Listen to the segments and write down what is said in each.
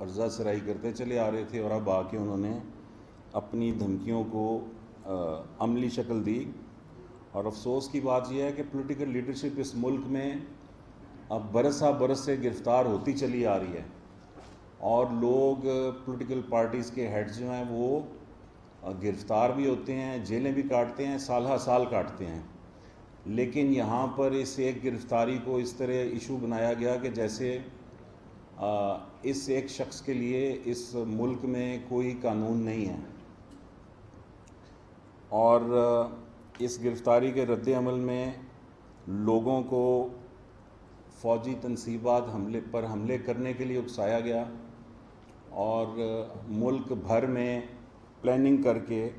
عرضہ سرائی کرتے چلے آ رہے تھے اور اب آ کے انہوں نے اپنی دھمکیوں کو عملی شکل دی. اور افسوس کی بات یہ ہے کہ پولیٹیکل لیڈرشپ اس ملک میں اب برسا برس سے گرفتار ہوتی چلی آ رہی ہے, اور لوگ پولیٹیکل پارٹیز کے ہیڈز جو ہیں وہ گرفتار بھی ہوتے ہیں, جیلیں بھی کاٹتے ہیں, سالہ سال کاٹتے ہیں. لیکن یہاں پر اس ایک گرفتاری کو اس طرح ایشو بنایا گیا کہ جیسے اس ایک شخص کے لیے اس ملک میں کوئی قانون نہیں ہے. اور اس گرفتاری کے رد عمل میں لوگوں کو فوجی تنصیبات پر حملے کرنے کے لیے اکسایا گیا, اور ملک بھر میں پلاننگ کر کے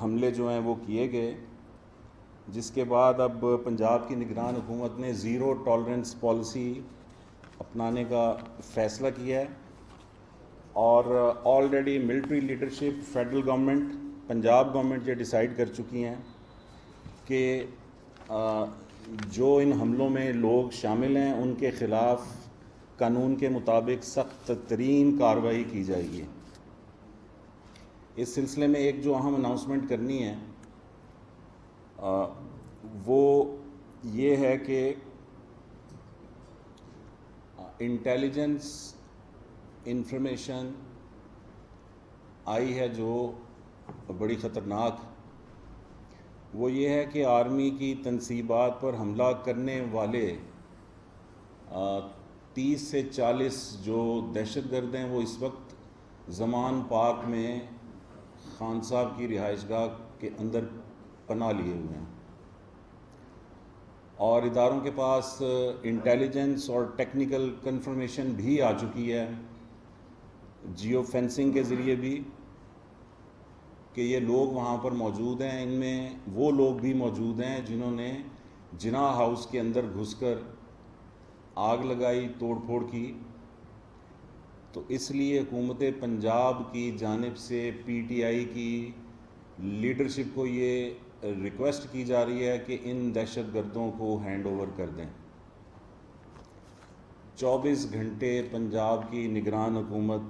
حملے جو ہیں وہ کیے گئے, جس کے بعد اب پنجاب کی نگران حکومت نے زیرو ٹالرنس پالیسی اپنانے کا فیصلہ کیا ہے. اور already military leadership, federal government, Punjab government یہ ڈیسائیڈ کر چکی ہیں کہ جو ان حملوں میں لوگ شامل ہیں ان کے خلاف قانون کے مطابق سخت ترین کارروائی کی جائے گی. اس سلسلے میں ایک جو اہم اناؤنسمنٹ کرنی ہے وہ یہ ہے کہ انٹیلیجنس انفارمیشن آئی ہے جو بڑی خطرناک, وہ یہ ہے کہ آرمی کی تنصیبات پر حملہ کرنے والے 30 سے 40 جو دہشت گرد ہیں وہ اس وقت زمان پاک میں خان صاحب کی رہائش گاہ کے اندر پناہ لیے ہوئے ہیں, اور اداروں کے پاس انٹیلیجنس اور ٹیکنیکل کنفرمیشن بھی آ چکی ہے جیو فینسنگ کے ذریعے بھی کہ یہ لوگ وہاں پر موجود ہیں. ان میں وہ لوگ بھی موجود ہیں جنہوں نے جناح ہاؤس کے اندر گھس کر آگ لگائی, توڑ پھوڑ کی. تو اس لیے حکومت پنجاب کی جانب سے پی ٹی آئی کی لیڈرشپ کو یہ ریکویسٹ کی جا رہی ہے کہ ان دہشت گردوں کو ہینڈ اوور کر دیں. 24 گھنٹے پنجاب کی نگران حکومت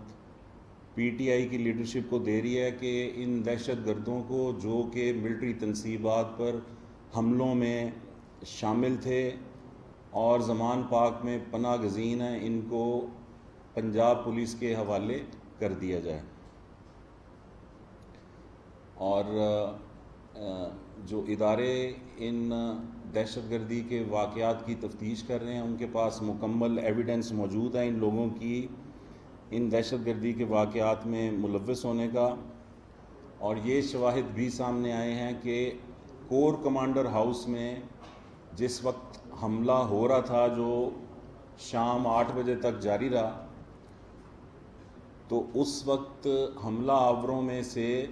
پی ٹی آئی کی لیڈرشپ کو دے رہی ہے کہ ان دہشت گردوں کو جو کہ ملٹری تنصیبات پر حملوں میں شامل تھے اور زمان پاک میں پناہ گزین ہیں, ان کو پنجاب پولیس کے حوالے کر دیا جائے. اور جو ادارے ان دہشت گردی کے واقعات کی تفتیش کر رہے ہیں ان کے پاس مکمل ایویڈنس موجود ہے ان لوگوں کی ان دہشت گردی کے واقعات میں ملوث ہونے کا. اور یہ شواہد بھی سامنے آئے ہیں کہ کور کمانڈر ہاؤس میں جس وقت حملہ ہو رہا تھا جو شام 8 بجے تک جاری رہا, تو اس وقت حملہ آوروں میں سے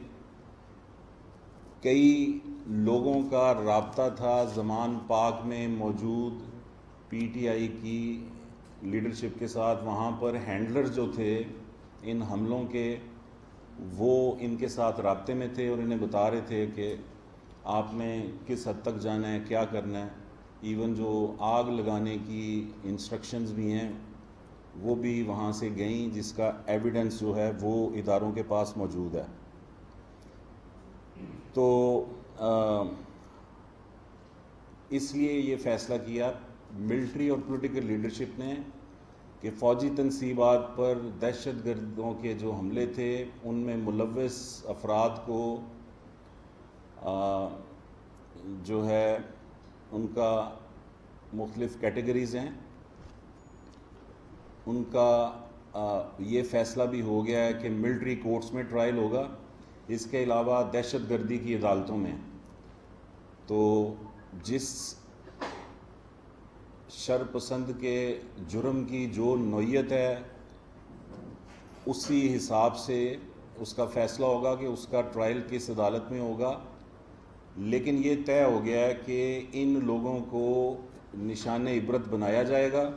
کئی لوگوں کا رابطہ تھا زمان پاک میں موجود پی ٹی آئی کی لیڈرشپ کے ساتھ. وہاں پر ہینڈلر جو تھے ان حملوں کے وہ ان کے ساتھ رابطے میں تھے اور انہیں بتا رہے تھے کہ آپ نے کس حد تک جانا ہے, کیا کرنا ہے. ایون جو آگ لگانے کی انسٹرکشنز بھی ہیں وہ بھی وہاں سے گئیں, جس کا ایویڈنس جو ہے وہ اداروں کے پاس موجود ہے. تو اس لیے یہ فیصلہ کیا ملٹری اور پولیٹیکل لیڈرشپ نے کہ فوجی تنصیبات پر دہشت گردوں کے جو حملے تھے ان میں ملوث افراد کو جو ہے ان کا مختلف کیٹیگریز ہیں, ان کا یہ فیصلہ بھی ہو گیا ہے کہ ملٹری کورٹس میں ٹرائل ہوگا. اس کے علاوہ دہشت گردی کی عدالتوں میں. تو جس شر پسند کے جرم کی جو نوعیت ہے اسی حساب سے اس کا فیصلہ ہوگا کہ اس کا ٹرائل کس عدالت میں ہوگا. لیکن یہ طے ہو گیا ہے کہ ان لوگوں کو نشان عبرت بنایا جائے گا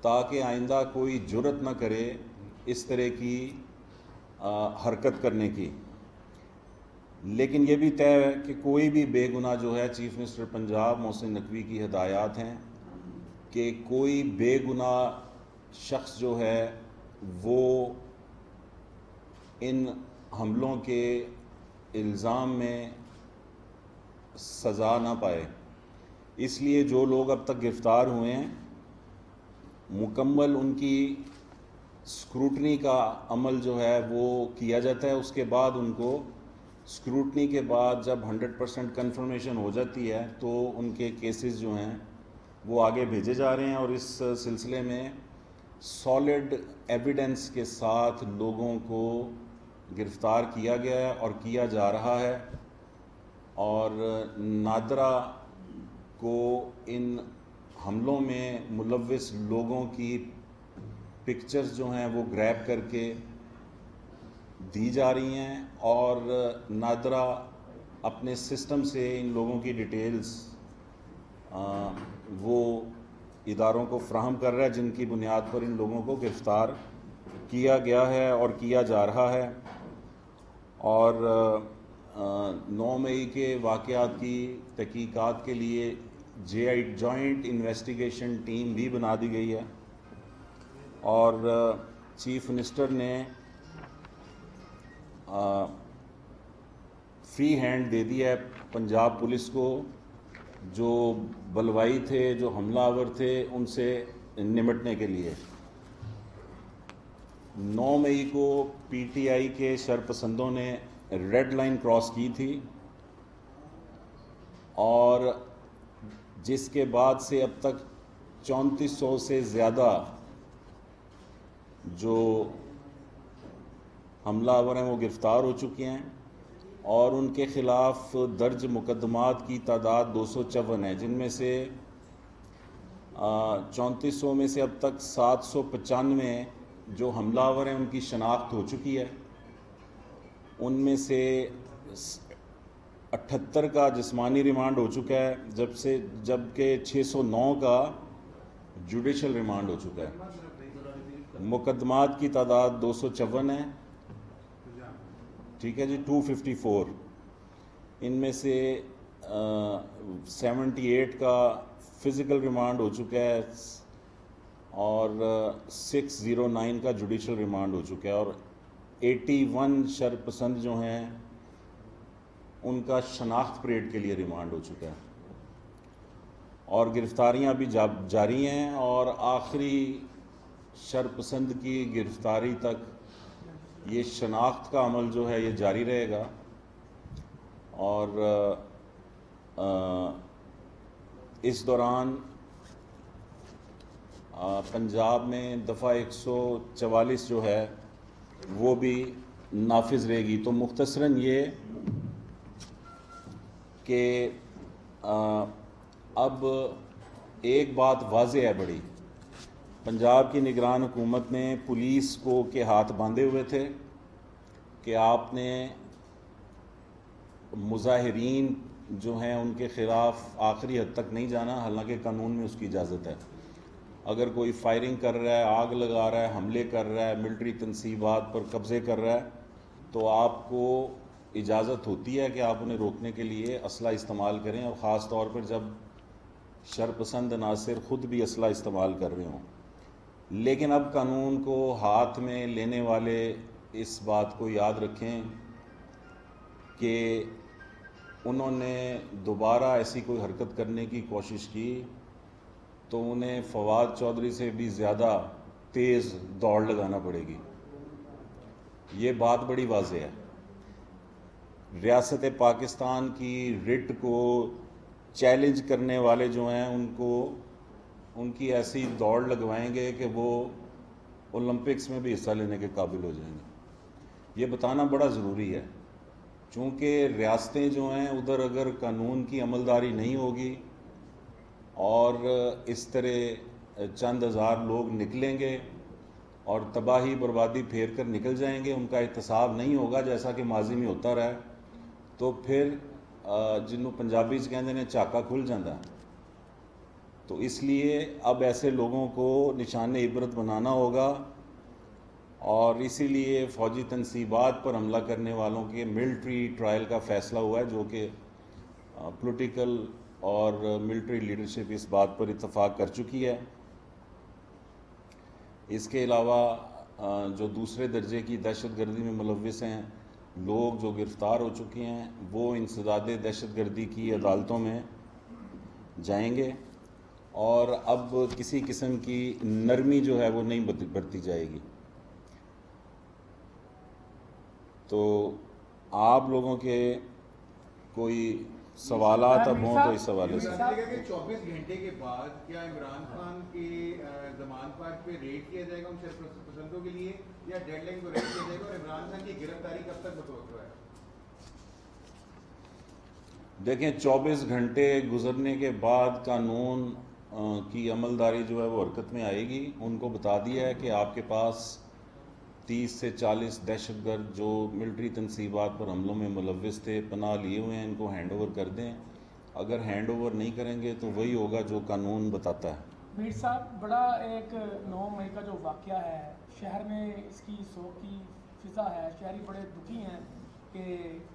تاکہ آئندہ کوئی جرت نہ کرے اس طرح کی حرکت کرنے کی. لیکن یہ بھی طے ہے کہ کوئی بھی بے گناہ جو ہے, چیف منسٹر پنجاب محسن نقوی کی ہدایات ہیں کہ کوئی بے گناہ شخص جو ہے وہ ان حملوں کے الزام میں سزا نہ پائے، اس لیے جو لوگ اب تک گرفتار ہوئے ہیں مکمل ان کی اسکروٹنی کا عمل جو ہے وہ کیا جاتا ہے. اس کے بعد ان کو اسکروٹنی کے بعد جب 100% کنفرمیشن ہو جاتی ہے تو ان کے کیسز جو ہیں وہ آگے بھیجے جا رہے ہیں، اور اس سلسلے میں سالڈ ایویڈنس کے ساتھ لوگوں کو گرفتار کیا گیا ہے اور کیا جا رہا ہے. اور نادرا کو ان حملوں میں ملوث لوگوں کی پکچرز جو ہیں وہ گریب کر کے دی جا رہی ہیں، اور نادرا اپنے سسٹم سے ان لوگوں کی ڈیٹیلز وہ اداروں کو فراہم کر رہا ہے، جن کی بنیاد پر ان لوگوں کو گرفتار کیا گیا ہے اور کیا جا رہا ہے. اور 9 مئی کے واقعات کی تحقیقات کے لیے جوائنٹ انویسٹیگیشن ٹیم بھی بنا دی گئی ہے، اور چیف منسٹر نے فری ہینڈ دے دیا ہے پنجاب پولیس کو، جو بلوائی تھے، جو حملہ آور تھے، ان سے نمٹنے کے لیے. 9 مئی کو پی ٹی آئی کے شرپسندوں نے ریڈ لائن کراس کی تھی، اور جس کے بعد سے اب تک 3400 سے زیادہ جو حملہ آور ہیں وہ گرفتار ہو چکے ہیں، اور ان کے خلاف درج مقدمات کی تعداد 254 ہے، جن میں سے 3400 میں سے اب تک 795 جو حملہ آور ہیں ان کی شناخت ہو چکی ہے. ان میں سے 78 کا جسمانی ریمانڈ ہو چکا ہے، جبکہ 609 کا جوڈیشل ریمانڈ ہو چکا ہے. مقدمات کی تعداد 254 ہے، ٹھیک ہے جی، 254. ان میں سے 78 کا فزیکل ریمانڈ ہو چکا ہے، اور 609 کا جوڈیشل ریمانڈ ہو چکا ہے، اور 81 شرپسند جو ہیں ان کا شناخت پریڈ کے لیے ریمانڈ ہو چکا ہے. اور گرفتاریاں ابھی جاری ہیں، اور آخری شرپسند کی گرفتاری تک یہ شناخت کا عمل جو ہے یہ جاری رہے گا. اور اس دوران پنجاب میں دفعہ 144 جو ہے وہ بھی نافذ رہے گی. تو مختصراً یہ کہ اب ایک بات واضح ہے بڑی، پنجاب کی نگران حکومت نے پولیس کو کے ہاتھ باندھے ہوئے تھے کہ آپ نے مظاہرین جو ہیں ان کے خلاف آخری حد تک نہیں جانا، حالانکہ قانون میں اس کی اجازت ہے. اگر کوئی فائرنگ کر رہا ہے، آگ لگا رہا ہے، حملے کر رہا ہے، ملٹری تنصیبات پر قبضے کر رہا ہے، تو آپ کو اجازت ہوتی ہے کہ آپ انہیں روکنے کے لیے اسلحہ استعمال کریں، اور خاص طور پر جب شرپسند عناصر خود بھی اسلحہ استعمال کر رہے ہوں. لیکن اب قانون کو ہاتھ میں لینے والے اس بات کو یاد رکھیں کہ انہوں نے دوبارہ ایسی کوئی حرکت کرنے کی کوشش کی تو انہیں فواد چودھری سے بھی زیادہ تیز دوڑ لگانا پڑے گی. یہ بات بڑی واضح ہے. ریاست پاکستان کی رٹ کو چیلنج کرنے والے جو ہیں ان کی ایسی دوڑ لگوائیں گے کہ وہ اولمپکس میں بھی حصہ لینے کے قابل ہو جائیں گے. یہ بتانا بڑا ضروری ہے، چونکہ ریاستیں جو ہیں ادھر اگر قانون کی عملداری نہیں ہوگی اور اس طرح چند ہزار لوگ نکلیں گے اور تباہی بربادی پھیر کر نکل جائیں گے، ان کا احتساب نہیں ہوگا جیسا کہ ماضی میں ہوتا رہا ہے، تو پھر جنہوں پنجابی کہندے نے چاکا کھل جاتا. تو اس لیے اب ایسے لوگوں کو نشان عبرت بنانا ہوگا، اور اسی لیے فوجی تنصیبات پر حملہ کرنے والوں کے ملٹری ٹرائل کا فیصلہ ہوا ہے، جو کہ پولیٹیکل اور ملٹری لیڈرشپ اس بات پر اتفاق کر چکی ہے. اس کے علاوہ جو دوسرے درجے کی دہشت گردی میں ملوث ہیں لوگ جو گرفتار ہو چکے ہیں وہ انسداد دہشت گردی کی عدالتوں میں جائیں گے، اور اب کسی قسم کی نرمی جو ہے وہ نہیں برتی جائے گی۔ تو آپ لوگوں کے کوئی سوالات اب ہوں تو اس حوالے سے۔ 24 گھنٹے کے بعد کیا عمران خان کی ضمانت پاک پہ ریڈ کیا جائے گا ان شرپسندوں کے لیے، یا ڈیڈ لائن کو ریڈ کیا جائے گا، اور عمران خان کی گرفتاری کب تک متوقع ہے؟ دیکھیں 24 گھنٹے گزرنے کے بعد قانون کی عملداری جو ہے وہ حرکت میں آئے گی۔ ان کو بتا دیا ہے کہ آپ کے پاس 30 سے 40 دہشت گرد جو ملٹری تنصیبات پر حملوں میں ملوث تھے پناہ لیے ہوئے ہیں، ان کو ہینڈ اوور کر دیں۔ اگر ہینڈ اوور نہیں کریں گے تو وہی ہوگا جو قانون بتاتا ہے۔ میر صاحب، بڑا ایک 9 مئی کا جو واقعہ ہے شہر میں اس کی سوگ کی فضا ہے، شہری بڑے دکھی ہیں کہ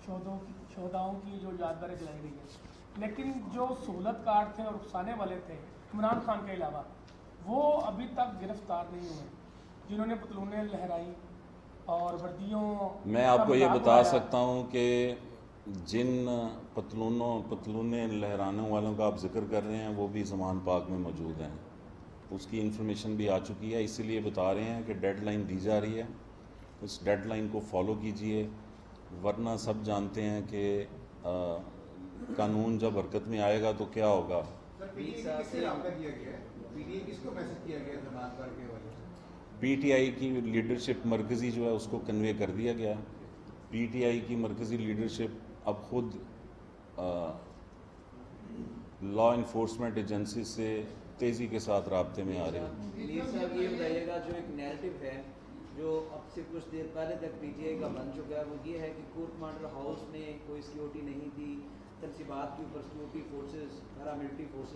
شہداؤں کی جو یادگاریں جلائی گئی ہیں، لیکن جو سہولت کار تھے اور اکسانے والے تھے عمران خان کے علاوہ وہ ابھی تک گرفتار نہیں ہوئے، جنہوں نے پتلونیں لہرائی اور وردیوں۔ میں آپ کو یہ بتا سکتا ہوں کہ جن پتلونیں لہرانے والوں کا آپ ذکر کر رہے ہیں وہ بھی زمان پاک میں موجود ہیں، اس کی انفارمیشن بھی آ چکی ہے، اسی لیے بتا رہے ہیں کہ ڈیڈ لائن دی جا رہی ہے، اس ڈیڈ لائن کو فالو کیجئے، ورنہ سب جانتے ہیں کہ قانون جب حرکت میں آئے گا تو کیا ہوگا۔ سر پی ٹی آئی کس سے رابطہ کیا گیا ہے؟ پی ٹی آئی کس کو میسج کیا گیا ہے ضمانت پاک کے حوالے سے؟ پی ٹی آئی کی لیڈرشپ مرکزی جو ہے اس کو کنوے کر دیا گیا ہے۔ پی ٹی آئی کی مرکزی لیڈرشپ اب خود لا انفورسمنٹ ایجنسی سے تیزی کے ساتھ رابطے میں آ رہے ہیں۔ میر صاحب یہ بتائیے گا، جو ایک نیریٹو ہے جو اب سے کچھ دیر پہلے تک پی ٹی آئی کا بن چکا ہے، وہ یہ ہے کہ کورٹ کمانڈر ہاؤس میں کوئی سیکیورٹی نہیں تھی، تنصیبات کے اوپر سیکیورٹی فورسز، پیراملٹری فورسز